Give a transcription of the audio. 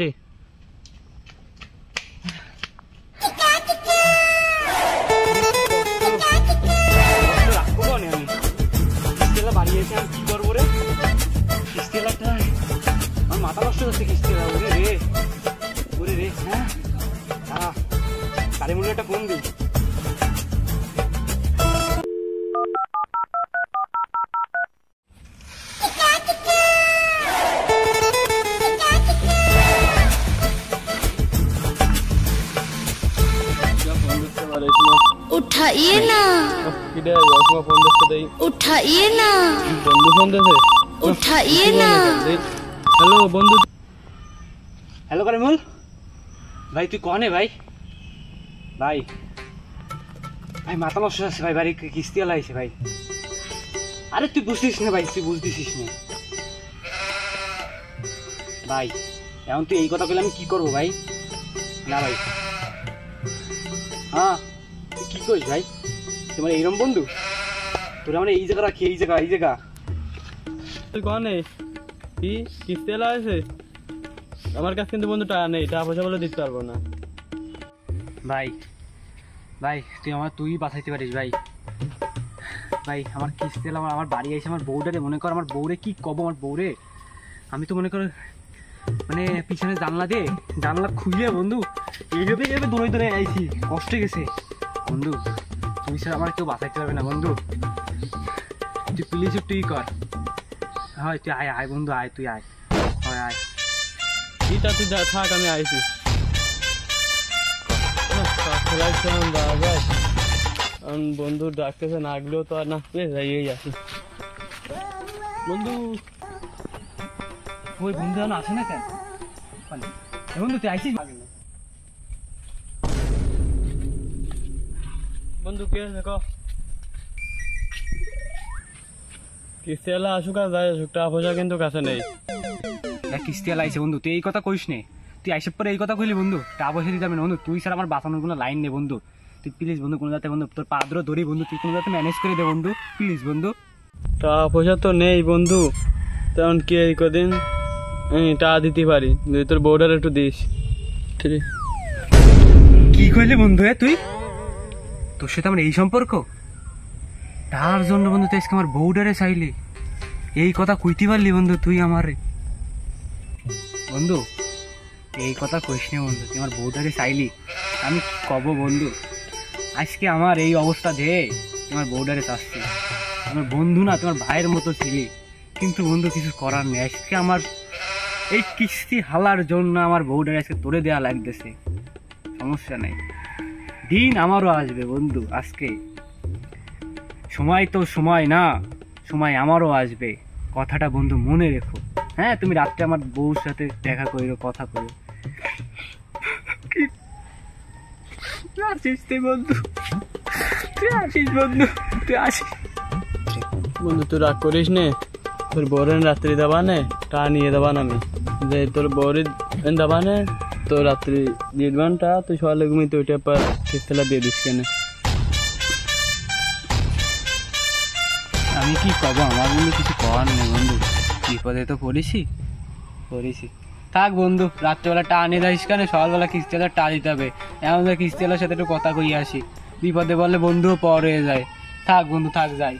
রে বাড়ি এসে আমি কি করবো রে? কিস্তি এলাটা আমার মাথা নষ্ট হচ্ছে। কিস্তি এলা ওরে রে, ওরে রে। হ্যাঁ গাড়ি মূল্য একটা ফোন দিই। उठाइए ना, उठाइए ना, उठाइए ना। हेलो बंधु। हेलो करिमुल भाई, তুই কনে ভাই? ভাই ভাই মাথা নষ্ট হচ্ছে ভাই, বাড়ি কিস্তি এলা আইছে ভাই। আরে তুই বুঝতিস না ভাই, তুই বুঝতেছিস না ভাই। এখন তুই এই কথা বলে আমি কি করবো ভাই? না ভাই, হ্যাঁ তুই কি করিস ভাই? তোমার এইরকম বন্ধু? তোর মানে এই জায়গা রাখি, এই জায়গা তুই কনে কি কিস্তি এলা আছে? আমার কাছে কিন্তু বন্ধু টাকা নেই, টাকা পয়সা বলে দিতে পারবো না ভাই। ভাই তুই বাঁচাইতে পারিস ভাই। ভাই আমার কিস্তি এলাম, আমার বাড়ি এসে আমার বউটারে মনে কর, আমার বউরে কি কব? আমার বউরে আমি তো মনে কর মানে পিছনে জানলা খুলে বন্ধু এইভাবে দৌড়ে আইছি, কষ্ট গেছে বন্ধু। তুমি স্যার আমার কেউ বাঁচাইতে পারবে না বন্ধু। তুই প্লিজ তুই কর। হয় তুই আয় বন্ধু, আয় তুই আয়, হয় আয়। তুই থাক, আমি আইছি। বন্ধু ডাকতেছে, না গেলেও তো আর না যাইয়েই আসি। বন্ধু ওই বন্ধু এখন আসে না কেন? বন্ধু তুই আইসিস? বন্ধু কে আছে ক? কিস্তি এলা আসুক আর যাই আসুক, টাকা পয়সা কিন্তু কাছে নেই। কিস্তি এলা আইসে বন্ধু, তুই এই কথা কইস নে। তুই আইসে পরে এই কথা কইলি বন্ধু, টাকা পয়সা দিতে হবে না বন্ধু। তুই স্যার আমার বাঁচানোর কোনো লাইন নেই বন্ধু। তুই প্লিজ বন্ধু কোনো যাতে বন্ধু তোর পাদ্র ধরি বন্ধু, তুই কোনো যাতে ম্যানেজ করে দে বন্ধু, প্লিজ বন্ধু। টাকা পয়সা তো নেই বন্ধু, তেমন কি এই কদিন টাকা দিতে পারি, যদি তোর বউটার একটু দিস। ঠিক কি কইলি বন্ধু? তুই তোর সাথে আমার এই সম্পর্ক? তার জন্য বন্ধু তুই আজকে আমার বউটারে চাইলি? এই কথা কইতে পারলি বন্ধু তুই আমারে? বন্ধু এই কথা কইস না বন্ধু, তুই আমার বউটারে চাইলি, আমি কব বন্ধু? আজকে আমার এই অবস্থা দে, তোমার বউটারে চাচ্ছি। আমার বন্ধু না, তোমার ভাইয়ের মতো ছিলি, কিন্তু বন্ধু কিছু করার নেই। আজকে আমার এই কিস্তি হালার জন্য আমার বউটারে আজকে তোরে দেওয়া লাগতেছে। সমস্যা নেই, দিন আমারও আসবে বন্ধু। আজকে সময় তো সময় না, সময় আমারও আসবে, কথাটা বন্ধু মনে রেখো। হ্যাঁ তুমি রাত্রে আমার বউর সাথে দেখা করো, কথা করো। আসিস তুই বন্ধু, তুই আসিস বন্ধু, তুই আসিস বন্ধু। তুই রাগ করিস নে, তোর বউরের রাত্রি দেবানে টা নিয়ে দেবান আমি, যে তোর বউরের দেবানে তো রাত্রি দিয়ে দেবান টা, তুই সকালে ঘুমিয়ে তো ওইটা পর কিস্তিলা দিয়ে দিস কেন? আমি কি কব? আমার বন্ধু কিছু করার নেই বন্ধু, বিপদে তো পড়েছি। থাক বন্ধু, রাত্রেবেলা টা আনিয়ে দিস কেন? সকালবেলা কিস্তিলা টা দিতে হবে। এমন কিস্তিলার সাথে একটু কথা কই আসি, বিপদে বললে বন্ধুও পর হয়ে যায়। থাক বন্ধু, থাক যাই।